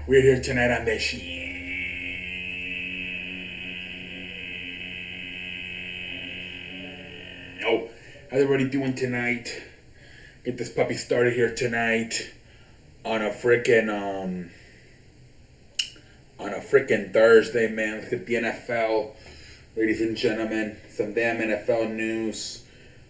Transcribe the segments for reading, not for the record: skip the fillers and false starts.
We're here tonight on the show. How's everybody doing tonight? Get this puppy started here tonight on a freaking Thursday, man. Let's get the NFL, ladies and gentlemen. Some damn NFL news.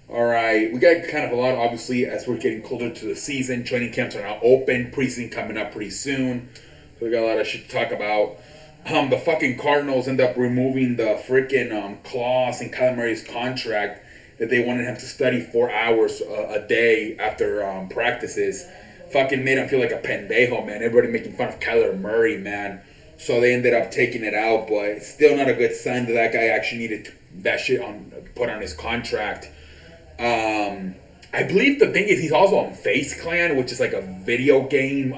All right, we got kind of a lot, obviously, as we're getting closer to the season. Training camps are now open. Preseason coming up pretty soon. So we got a lot of shit to talk about. The fucking Cardinals end up removing the freaking clause in Kyler Murray's contract that they wanted him to study 4 hours a day after practices. Fucking made him feel like a pendejo, man. Everybody making fun of Kyler Murray, man. So they ended up taking it out, but it's still not a good sign that that guy actually needed that shit put on his contract. I believe the thing is he's also on Face Clan, which is like a video game.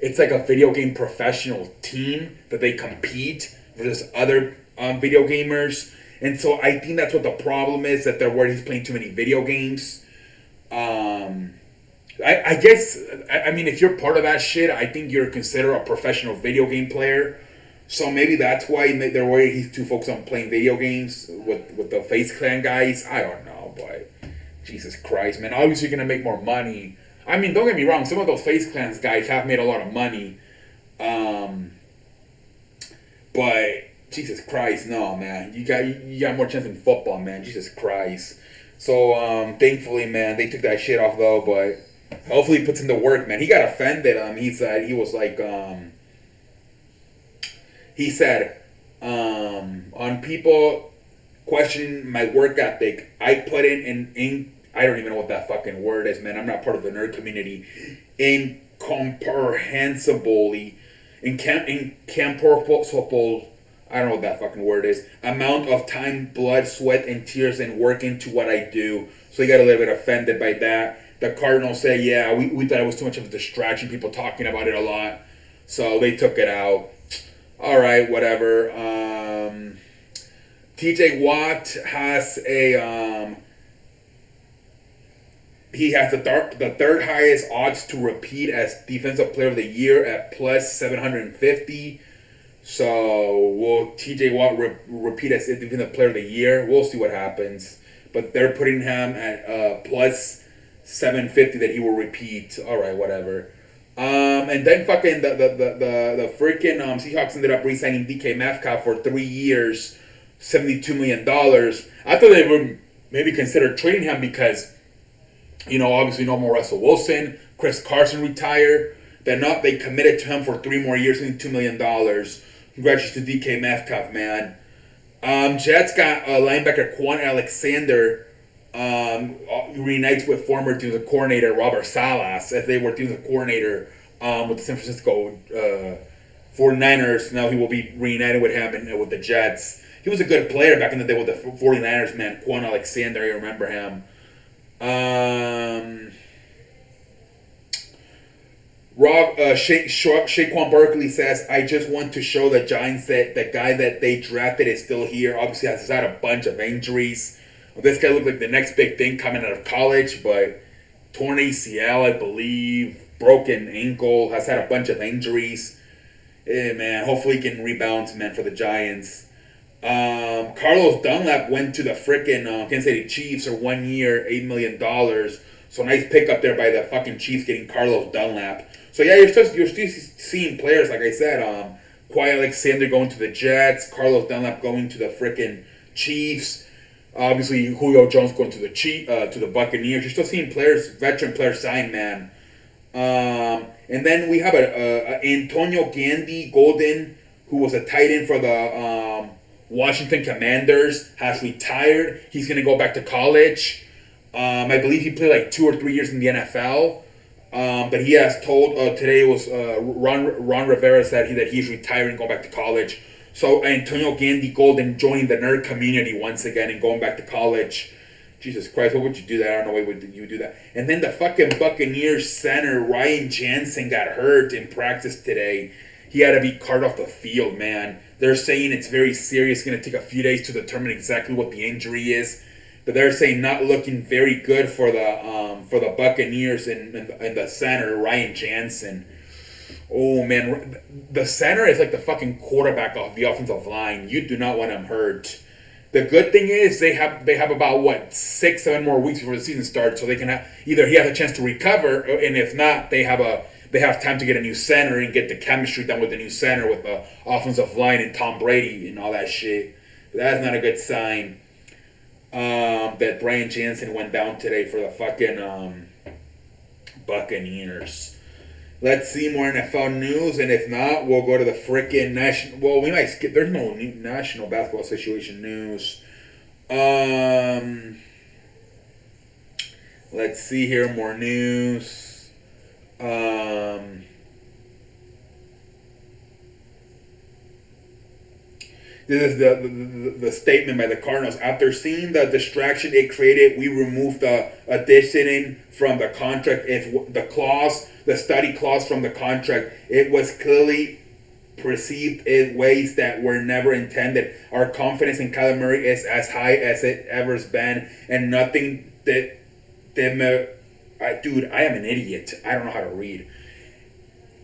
It's like a video game professional team that they compete versus other video gamers. And so I think that's what the problem is, that they're worried he's playing too many video games. I guess, I mean, if you're part of that shit, I think you're considered a professional video game player. So maybe that's why they're worried he's too focused on playing video games with the Face Clan guys. I don't know, but Jesus Christ, man. Obviously you're going to make more money. I mean, don't get me wrong. Some of those Face Clans guys have made a lot of money. But Jesus Christ, no, man. You got more chance in football, man. Jesus Christ. So, thankfully, man, they took that shit off, though, but hopefully he puts in the work, man. He got offended. He said, on people questioning my work ethic, I put in I don't even know what that fucking word is, man. I'm not part of the nerd community. Incomprehensibly, incomprehensible, I don't know what that fucking word is, amount of time, blood, sweat, and tears and work into what I do. So he got a little bit offended by that. The Cardinals say, yeah, we thought it was too much of a distraction, people talking about it a lot. So they took it out. All right, whatever. TJ Watt has he has the third highest odds to repeat as Defensive Player of the Year at plus 750. So will TJ Watt repeat as Defensive Player of the Year? We'll see what happens. But they're putting him at plus 750 that he will repeat. All right, whatever. And then fucking the freaking Seahawks ended up re-signing DK Metcalf for 3 years, $72 million. I thought they would maybe consider trading him because, you know, obviously no more Russell Wilson. Chris Carson retired. They committed to him for 3 more years, $2 million. Congratulations to DK Metcalf, man. Jets got linebacker Quan Alexander reunites with former defensive coordinator Robert Salas as they were defensive coordinator with the San Francisco 49ers. Now he will be reunited with him and with the Jets. He was a good player back in the day with the 49ers, man. Quan Alexander, I remember him. Saquon Barkley says, I just want to show the Giants that the guy that they drafted is still here. Obviously has had a bunch of injuries. This guy looked like the next big thing coming out of college, but torn ACL, I believe, broken ankle, has had a bunch of injuries. Man, hopefully he can rebound, man, for the Giants. Carlos Dunlap went to the frickin' Kansas City Chiefs for 1 year, $8 million. So nice pickup there by the fucking Chiefs getting Carlos Dunlap. So yeah, you're still seeing players, like I said, Quan Alexander going to the Jets, Carlos Dunlap going to the frickin' Chiefs. Obviously, Julio Jones going to the Buccaneers. You're still seeing veteran players sign, man. And then we have Antonio Gandy Golden, who was a tight end for the Washington Commanders, has retired. He's going to go back to college. I believe he played like 2 or 3 years in the NFL. But he has told today was Ron Rivera said that he's retiring, going back to college. So Antonio Gandy Golden joining the nerd community once again and going back to college. Jesus Christ, what would you do that? I don't know why would you do that. And then the fucking Buccaneers center Ryan Jensen got hurt in practice today. He had to be carted off the field, man. They're saying it's very serious. It's going to take a few days to determine exactly what the injury is. But they're saying not looking very good for the Buccaneers and the center Ryan Jensen. Oh man, the center is like the fucking quarterback of the offensive line. You do not want him hurt. The good thing is they have about what 6-7 more weeks before the season starts, so they can either he has a chance to recover, and if not, they have time to get a new center and get the chemistry done with the new center with the offensive line and Tom Brady and all that shit. That's not a good sign. That Brian Jansen went down today for the fucking Buccaneers. Let's see more NFL news, and if not, we'll go to the freaking national. Well, we might skip. There's no National Basketball Association news. Let's see here, more news. This is the statement by the Cardinals. After seeing the distraction it created, we removed the additioning from the contract. If the study clause from the contract, it was clearly perceived in ways that were never intended. Our confidence in Kyler Murray is as high as it ever's been, and nothing dude, I am an idiot. I don't know how to read.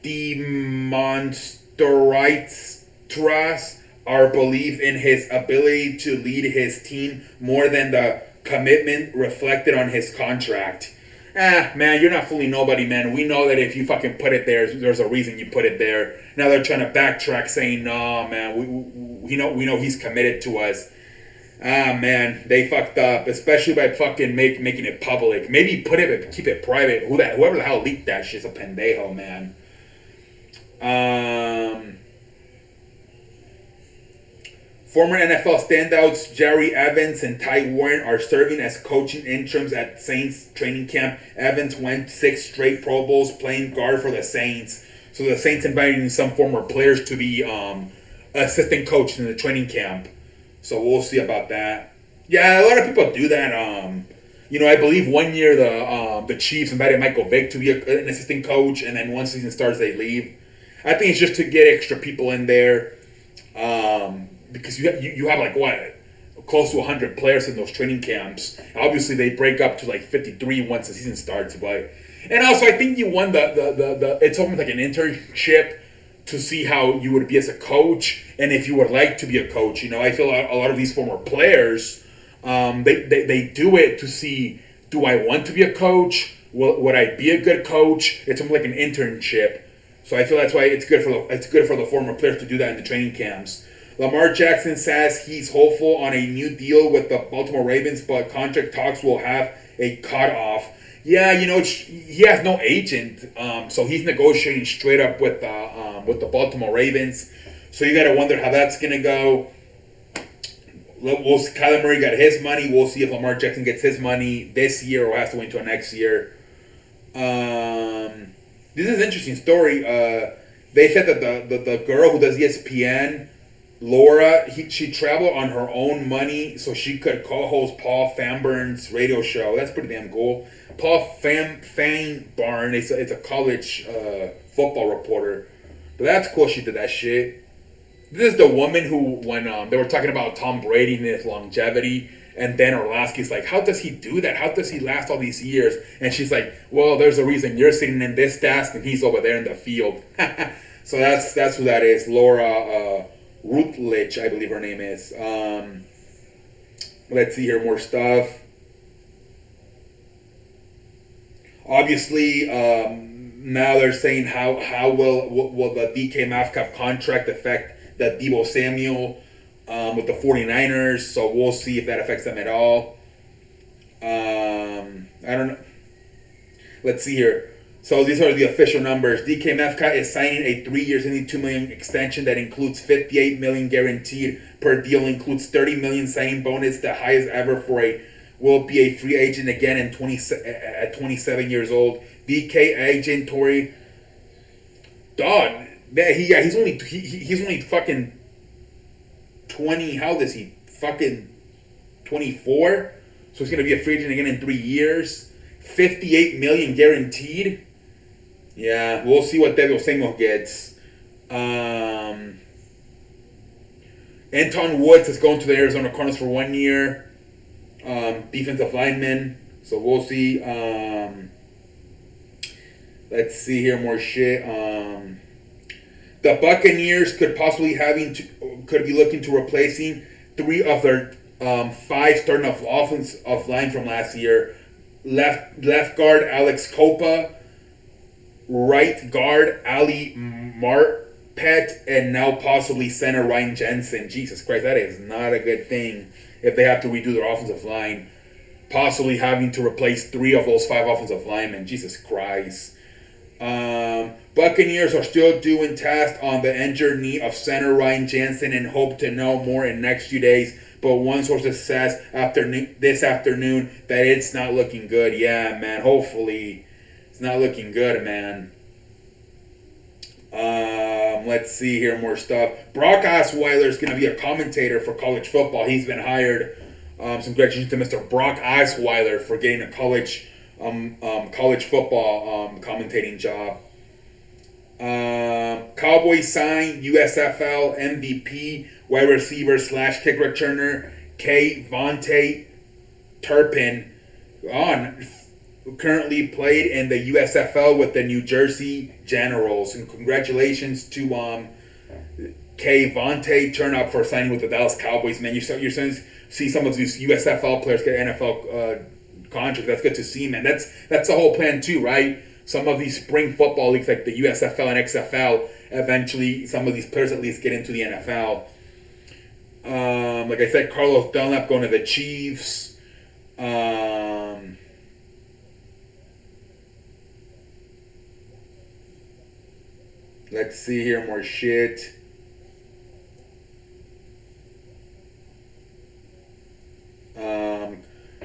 Demonstrates trust our belief in his ability to lead his team more than the commitment reflected on his contract. Man, you're not fooling nobody, man. We know that if you fucking put it there, there's a reason you put it there. Now they're trying to backtrack, saying, "No, man, we know he's committed to us." Man, they fucked up, especially by fucking making it public. Maybe keep it private. Whoever the hell leaked that shit's a pendejo, man. Former NFL standouts Jerry Evans and Ty Warren are serving as coaching interims at Saints training camp. Evans went 6 straight Pro Bowls playing guard for the Saints. So the Saints inviting some former players to be assistant coach in the training camp. So we'll see about that. Yeah, a lot of people do that. I believe one year the Chiefs invited Michael Vick to be an assistant coach, and then once season starts, they leave. I think it's just to get extra people in there. Because you have like what, close to 100 players in those training camps. Obviously, they break up to like 53 once the season starts. And also, I think you won the it's almost like an internship to see how you would be as a coach, and if you would like to be a coach. I feel a lot of these former players, they do it to see, do I want to be a coach? Would I be a good coach? It's almost like an internship. So I feel that's why it's good for the former players to do that in the training camps. Lamar Jackson says he's hopeful on a new deal with the Baltimore Ravens, but contract talks will have a cutoff. Yeah, he has no agent, so he's negotiating straight up with the Baltimore Ravens. So you got to wonder how that's going to go. Kyler Murray got his money. We'll see if Lamar Jackson gets his money this year or has to wait until next year. This is an interesting story. They said that the girl who does ESPN, Laura, she traveled on her own money so she could co-host Paul Famburn's radio show. That's pretty damn cool. Paul Famburn, it's a college football reporter. But that's cool she did that shit. This is the woman who, when they were talking about Tom Brady and his longevity, and Dan Orlovsky's like, how does he do that? How does he last all these years? And she's like, well, there's a reason you're sitting in this desk and he's over there in the field. So that's who that is. Laura Rutledge, I believe her name is. Let's see here, more stuff. Obviously, now they're saying how will the DK Metcalf contract affect the Deebo Samuel with the 49ers? So we'll see if that affects them at all. I don't know. Let's see here. So these are the official numbers. DK Metcalf is signing a 3 years, $72 million extension that includes $58 million guaranteed per deal, includes $30 million signing bonus, the highest ever will be a free agent again at 27 years old. DK agent Torrey, dog, he's only fucking 20. How old is he? Fucking 24. So he's gonna be a free agent again in 3 years. $58 million guaranteed. Yeah, we'll see what Deebo Samuel gets. Anton Woods is going to the Arizona Cardinals for 1 year. Defensive lineman. So we'll see. Let's see here, more shit. The Buccaneers could be looking to replacing three of their five starting off offensive line from last year. Left guard Alex Copa, right guard Ali Marpet, and now possibly center Ryan Jensen. Jesus Christ, that is not a good thing if they have to redo their offensive line. Possibly having to replace three of those five offensive linemen. Jesus Christ. Buccaneers are still doing tests on the injured knee of center Ryan Jensen and hope to know more in next few days. But one source says this afternoon that it's not looking good. Yeah, man. Hopefully, it's not looking good, man. Let's see here, more stuff. Brock Osweiler is going to be a commentator for college football. He's been hired. Congratulations to Mr. Brock Osweiler for getting a college football commentating job. Cowboys signed USFL MVP wide receiver / kick returner Vontae Turpin. Currently played in the USFL with the New Jersey Generals. And congratulations to Vontae Turpin for signing with the Dallas Cowboys. Man, you're starting to see some of these USFL players get NFL contracts. That's good to see, man. That's the whole plan too, right? Some of these spring football leagues like the USFL and XFL, eventually some of these players at least get into the NFL. Like I said, Carlos Dunlap going to the Chiefs. Let's see here, more shit.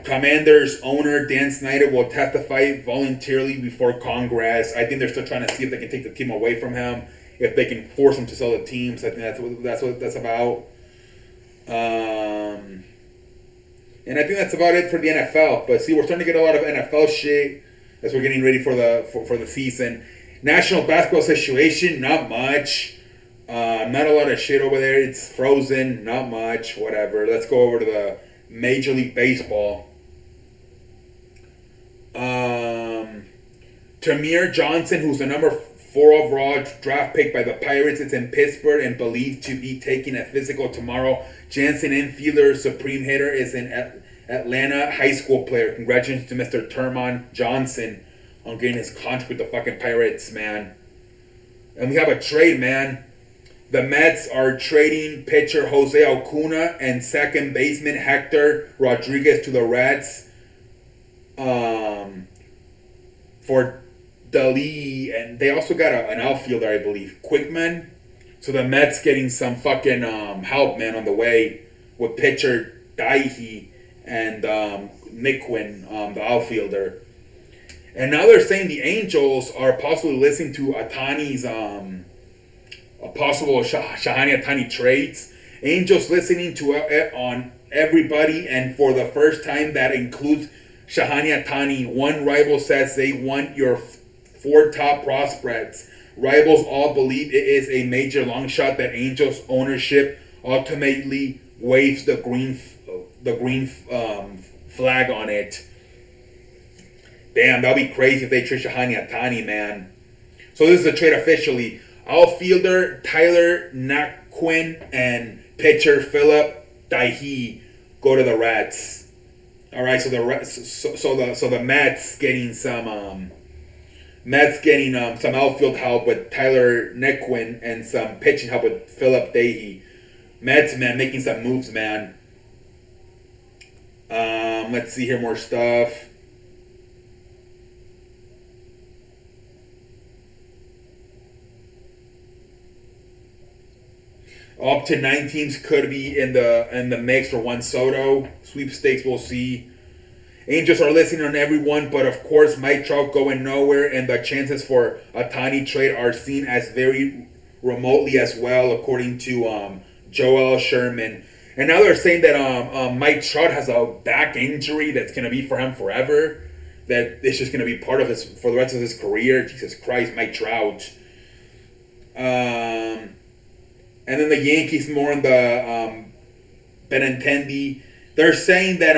Commanders owner Dan Snyder will testify voluntarily before Congress. I think they're still trying to see if they can take the team away from him, if they can force him to sell the teams. I think that's what that's about. And I think that's about it for the NFL. But see, we're starting to get a lot of NFL shit as we're getting ready for the season. National basketball situation, not much. Not a lot of shit over there. It's frozen, not much. Whatever. Let's go over to the Major League Baseball. Tamir Johnson, who's the number 4 overall draft pick by the Pirates, is in Pittsburgh and believed to be taking a physical tomorrow. Jansen, infielder, supreme hitter, is an Atlanta high school player. Congratulations to Mr. Termon Johnson on getting his contract with the fucking Pirates, man. And we have a trade, man. The Mets are trading pitcher Jose Alcuna and second baseman Hector Rodriguez to the Reds for Dali, and they also got an outfielder, I believe, Quickman. So the Mets getting some fucking help, man, on the way with pitcher Daihi and Nick Quinn, the outfielder. And now they're saying the Angels are possibly listening to Atani's possible Shahani Atani trades. Angels listening to it on everybody, and for the first time that includes Shahani Atani. One rival says they want your 4 top prospects. Rivals all believe it is a major long shot that Angels ownership ultimately waves the green flag on it. Damn, that'll be crazy if they trade Shahani Atani, man. So this is a trade officially. Outfielder Tyler Naquin and pitcher Philip Daihi go to the Reds. All right, so the Mets getting some some outfield help with Tyler Naquin and some pitching help with Philip Daihi. Mets, man, making some moves, man. Let's see here, more stuff. Up to 9 teams could be in the mix for Juan Soto. Sweepstakes, we'll see. Angels are listening on everyone, but of course Mike Trout going nowhere, and the chances for a Tani trade are seen as very remotely as well, according to Joel Sherman. And now they're saying that Mike Trout has a back injury that's going to be for him forever. That it's just going to be part of for the rest of his career. Jesus Christ, Mike Trout. And then the Yankees more in the Benintendi. They're saying that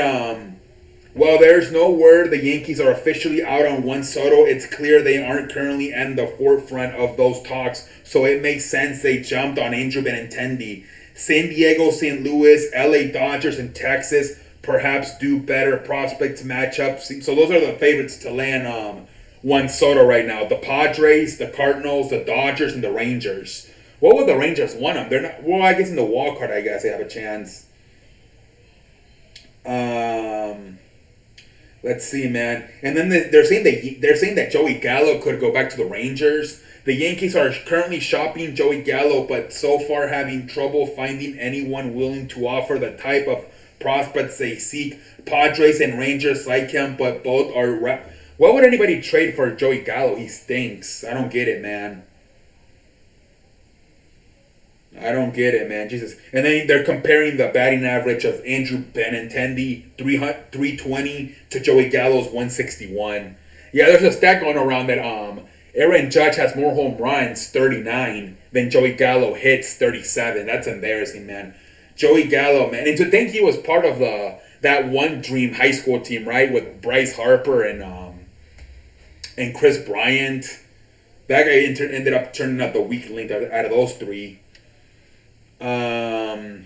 While there's no word the Yankees are officially out on Juan Soto, it's clear they aren't currently in the forefront of those talks, so it makes sense they jumped on Andrew Benintendi. San Diego, St. Louis, LA Dodgers, and Texas perhaps do better prospects matchups. So those are the favorites to land Juan Soto right now. The Padres, the Cardinals, the Dodgers, and the Rangers. What would the Rangers want them? They're not. Well, I guess in the wild card, I guess they have a chance. Let's see, man. And then they're saying that Joey Gallo could go back to the Rangers. The Yankees are currently shopping Joey Gallo, but so far having trouble finding anyone willing to offer the type of prospects they seek. Padres and Rangers like him, but both are. Why would anybody trade for Joey Gallo? He stinks. I don't get it, man. I don't get it, man. Jesus. And then they're comparing the batting average of Andrew Benintendi, 320, to Joey Gallo's 161. Yeah, there's a stat going around that Aaron Judge has more home runs, 39, than Joey Gallo hits, 37. That's embarrassing, man. Joey Gallo, man. And to think he was part of that one dream high school team, right, with Bryce Harper and Chris Bryant. That guy ended up turning out the weak link out of those three. But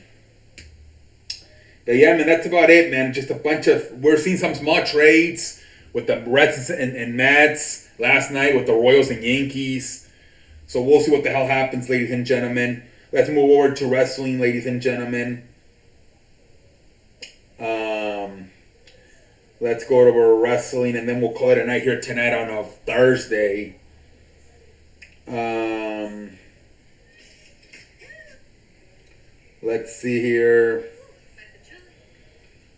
yeah, man, that's about it, man. Just a bunch of, we're seeing some small trades with the Reds and Mets last night with the Royals and Yankees. So we'll see what the hell happens, ladies and gentlemen. Let's move over to wrestling, ladies and gentlemen. Let's go over wrestling, and then we'll call it a night here tonight on a Thursday. Let's see here.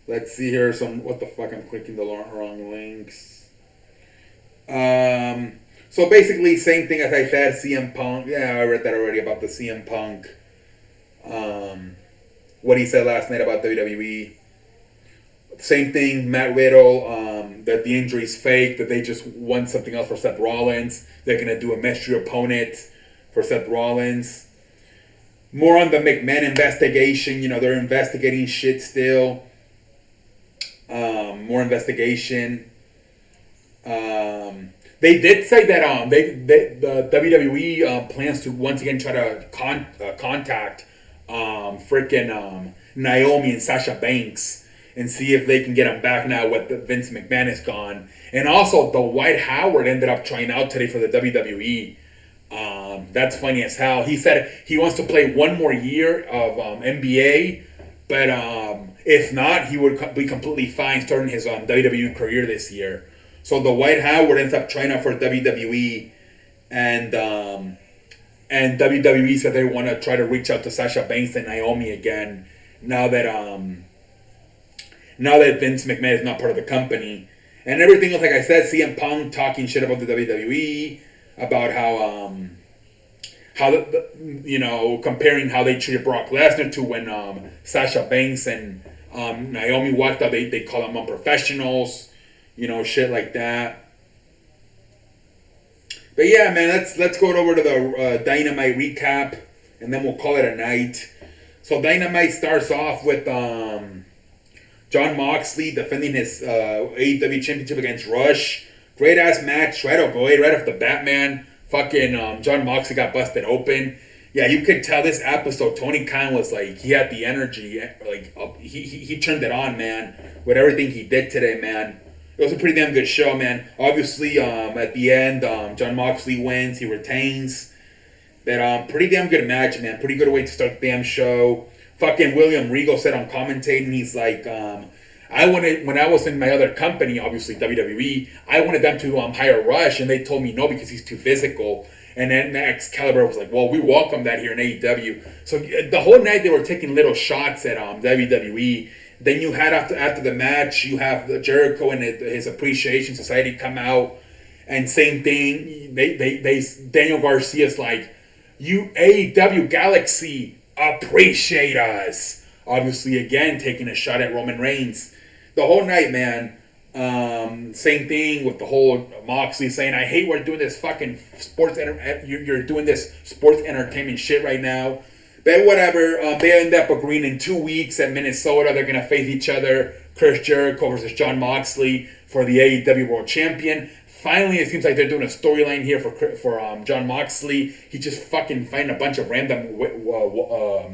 What the fuck? I'm clicking the wrong links. So basically, same thing as I said. CM Punk. Yeah, I read that already about the CM Punk. What he said last night about WWE. Same thing, Matt Riddle. That the injury's fake. That they just want something else for Seth Rollins. They're gonna do a mystery opponent for Seth Rollins. More on the McMahon investigation. You know, they're investigating shit still. More investigation. They did say that the WWE plans to once again try to contact Naomi and Sasha Banks and see if they can get them back now with Vince McMahon is gone. And also, Dwight Howard ended up trying out today for the WWE. That's funny as hell. He said he wants to play one more year of NBA, but if not, he would be completely fine starting his WWE career this year. So Dwight Howard ends up trying out for WWE, and WWE said they want to try to reach out to Sasha Banks and Naomi again now that Vince McMahon is not part of the company. And everything else, like I said, CM Punk talking shit about the WWE, about comparing how they treated Brock Lesnar to when Sasha Banks and Naomi walked out, they call them unprofessionals, shit like that. But yeah, man, let's go over to the Dynamite recap, and then we'll call it a night. So Dynamite starts off with Jon Moxley defending his AEW championship against Rush. Great ass match right away, right off the bat, man. Fucking Jon Moxley got busted open. Yeah, you could tell this episode Tony Khan was like, he had the energy, like he turned it on, man, with everything he did today, man. It was a pretty damn good show, man. Obviously, at the end, Jon Moxley wins, he retains. But pretty damn good match, man. Pretty good way to start the damn show. Fucking William Regal said on commentating, he's like, I wanted, when I was in my other company, obviously WWE, I wanted them to hire Rush, and they told me no because he's too physical. And then Excalibur was like, well, we welcome that here in AEW. So the whole night they were taking little shots at WWE. Then you had after the match, you have the Jericho and his Appreciation Society come out, and same thing. They Daniel Garcia's like, you AEW Galaxy appreciate us. Obviously, again taking a shot at Roman Reigns. The whole night, man. Same thing with the whole Moxley saying, I hate we're doing this fucking you're doing this sports entertainment shit right now. But whatever, they end up agreeing in 2 weeks at Minnesota. They're going to face each other Chris Jericho versus Jon Moxley for the AEW World Champion. Finally, it seems like they're doing a storyline here for Jon Moxley. He just fucking fighting a bunch of random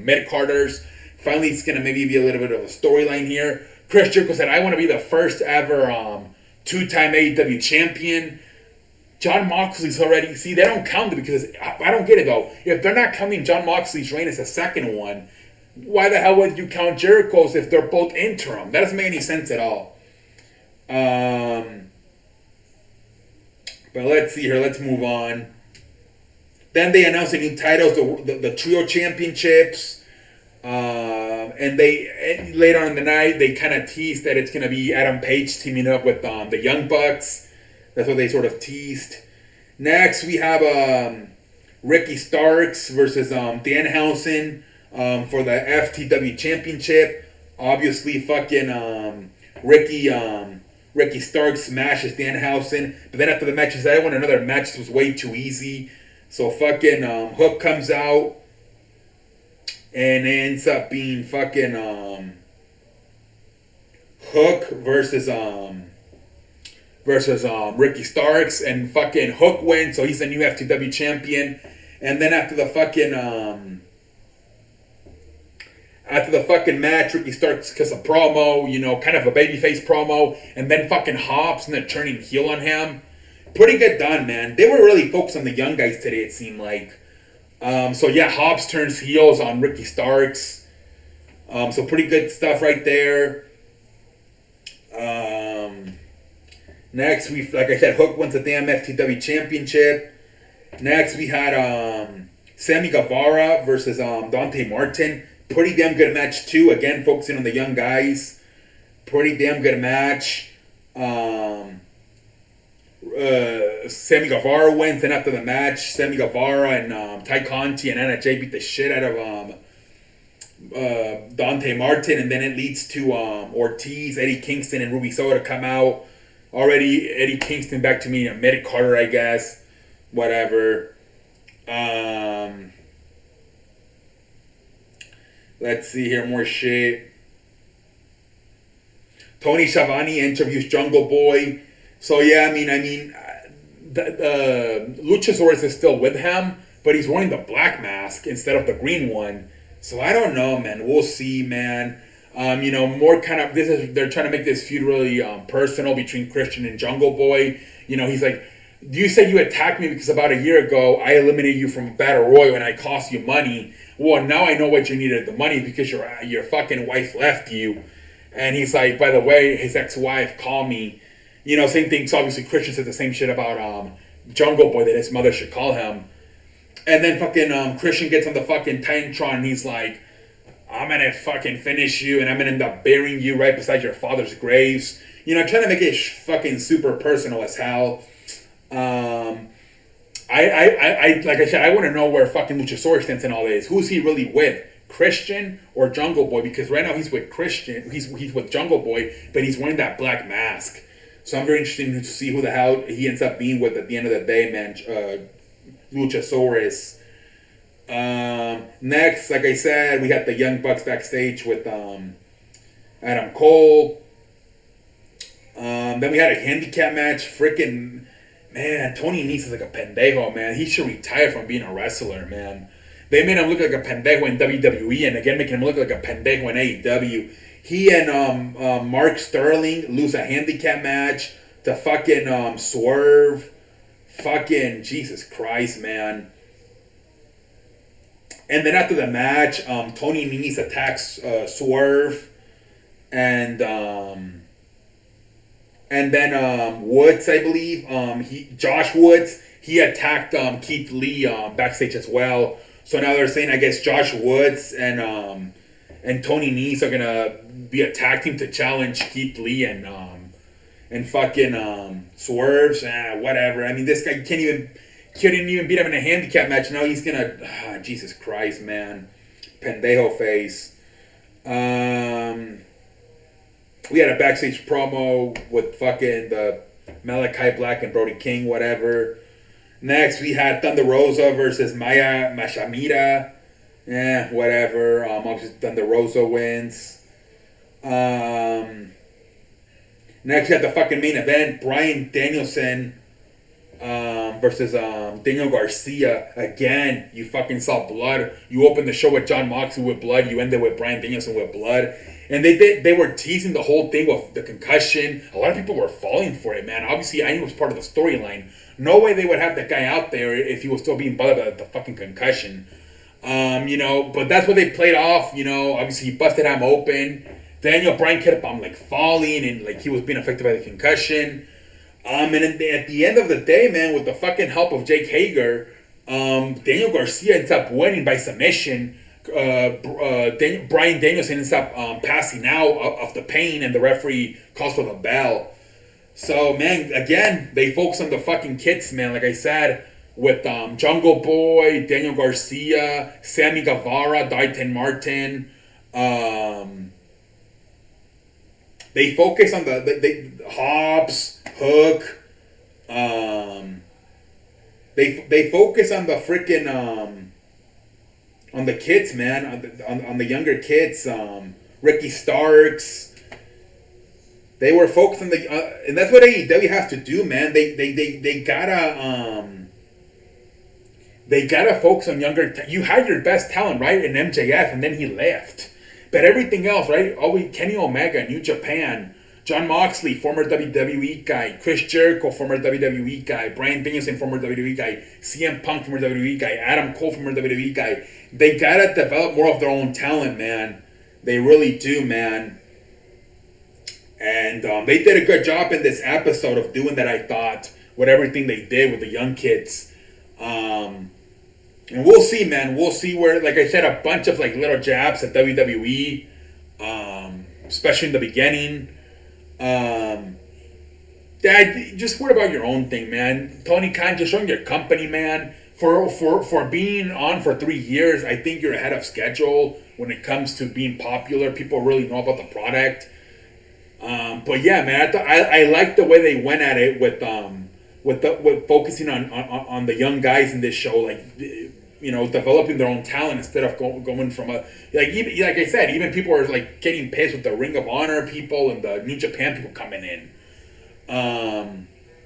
mid-carders. Finally, it's going to maybe be a little bit of a storyline here. Chris Jericho said, I want to be the first ever two-time AEW champion. Jon Moxley's already... See, they don't count it because... I don't get it, though. If they're not counting Jon Moxley's reign as the second one, why the hell would you count Jericho's if they're both interim? That doesn't make any sense at all. But let's see here. Let's move on. Then they announced the new titles, the Trio Championships. And they later on in the night, they kind of teased that it's going to be Adam Page teaming up with the Young Bucks. That's what they sort of teased. Next, we have Ricky Starks versus Danhausen for the FTW Championship. Obviously, fucking Ricky Starks smashes Danhausen. But then after the match, he said, I want another match. This was way too easy. So fucking Hook comes out. And it ends up being fucking Hook versus Ricky Starks, and fucking Hook wins, so he's the new FTW champion. And then after the fucking match, Ricky Starks cuts a promo, kind of a babyface promo, and then fucking hops and then turning heel on him. Pretty good done, man. They were really focused on the young guys today, it seemed like. So yeah, Hobbs turns heels on Ricky Starks. So pretty good stuff right there. Next, like I said, Hook wins the damn FTW Championship. Next, we had Sammy Guevara versus Dante Martin. Pretty damn good match too. Again, focusing on the young guys. Pretty damn good match. Sammy Guevara wins, and after the match, Sammy Guevara and Ty Conti and Anna Jay beat the shit out of Dante Martin, and then it leads to Ortiz, Eddie Kingston, and Ruby Soho to come out. Already, Eddie Kingston back to me a mid-carder, I guess. Whatever. Let's see here, more shit. Tony Schiavone interviews Jungle Boy. So yeah, I mean, Luchasaurus is still with him, but he's wearing the black mask instead of the green one. So I don't know, man. We'll see, man. More kind of they're trying to make this feud really personal between Christian and Jungle Boy. He's like, you said you attacked me because about a year ago I eliminated you from Battle Royal and I cost you money. Well, now I know what you needed the money because your fucking wife left you. And he's like, by the way, his ex-wife called me. Same thing. So obviously Christian said the same shit about Jungle Boy that his mother should call him. And then fucking Christian gets on the fucking Titantron and he's like, I'm gonna fucking finish you and I'm gonna end up burying you right beside your father's graves. Trying to make it fucking super personal as hell. I like I said, I want to know where fucking Luchasaurus stands in all this. Who's he really with? Christian or Jungle Boy? Because right now he's with Christian. He's with Jungle Boy, but he's wearing that black mask. So I'm very interested to see who the hell he ends up being with at the end of the day, man. Luchasaurus. Next, like I said, we got the Young Bucks backstage with Adam Cole. Then we had a handicap match. Freaking, man, Tony Nese is like a pendejo, man. He should retire from being a wrestler, man. They made him look like a pendejo in WWE, and again making him look like a pendejo in AEW. He and Mark Sterling lose a handicap match to fucking Swerve. Fucking Jesus Christ, man. And then after the match, Tony Nese attacks Swerve, and then Woods, I believe, Josh Woods, he attacked Keith Lee backstage as well. So now they're saying, I guess Josh Woods and Tony Nese are gonna be a tag team to challenge Keith Lee and fucking Swerve. Whatever. I mean, this guy couldn't even beat him in a handicap match. Now he's gonna... Jesus Christ, man. Pendejo face. We had a backstage promo with fucking the Malachi Black and Brody King, whatever. Next, we had Thunder Rosa versus Maya Mashamita. Whatever. Obviously, Thunder Rosa wins. Next, you had the fucking main event: Bryan Danielson versus Daniel Garcia. Again, you fucking saw blood. You opened the show with Jon Moxley with blood. You ended with Bryan Danielson with blood. And they were teasing the whole thing with the concussion. A lot of people were falling for it, man. Obviously, I knew it was part of the storyline. No way they would have that guy out there if he was still being bothered by the fucking concussion. But that's what they played off. Obviously he busted him open. Daniel Bryan kept on falling and he was being affected by the concussion. And at the end of the day, man, with the fucking help of Jake Hager, Daniel Garcia ends up winning by submission. Bryan Danielson ends up passing out of the pain, and the referee calls for the bell. So, man, again, they focus on the fucking kids, man. Like I said, with Jungle Boy, Daniel Garcia, Sammy Guevara, Dayton Martin. They focus on the Hobbs, Hook. They focus on the freaking on the kids, man, on the younger kids. Ricky Starks. They were focused on and that's what AEW has to do, man. They gotta focus on younger. You had your best talent, right, in MJF, and then he left. But everything else, right? Always Kenny Omega, New Japan, Jon Moxley, former WWE guy, Chris Jericho, former WWE guy, Bryan Danielson, former WWE guy, CM Punk, former WWE guy, Adam Cole, former WWE guy. They gotta develop more of their own talent, man. They really do, man. And they did a good job in this episode of doing that, I thought, with everything they did with the young kids. And we'll see, man. We'll see where, like I said, a bunch of little jabs at WWE, especially in the beginning. Dad, just worry about your own thing, man. Tony Khan, just showing your company, man. For being on for 3 years, I think you're ahead of schedule when it comes to being popular. People really know about the product. But yeah, man, I like the way they went at it with focusing on the young guys in this show, developing their own talent instead of going from like I said, even people are getting pissed with the Ring of Honor people and the New Japan people coming in.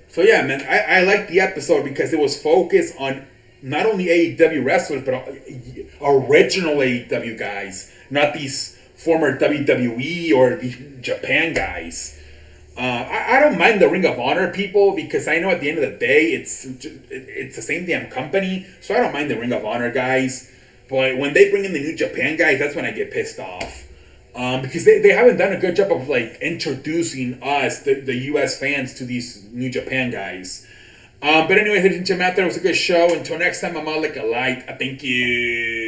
So yeah, man, I like the episode because it was focused on not only AEW wrestlers but original AEW guys, not these former WWE or the Japan guys. I don't mind the Ring of Honor people because I know at the end of the day it's the same damn company, so I don't mind the Ring of Honor guys. But when they bring in the New Japan guys, that's when I get pissed off, because they haven't done a good job of introducing us, the US fans, to these New Japan guys. But anyway, ladies and gentlemen, it was a good show. Until next time, I'm Malik Alight. Thank you.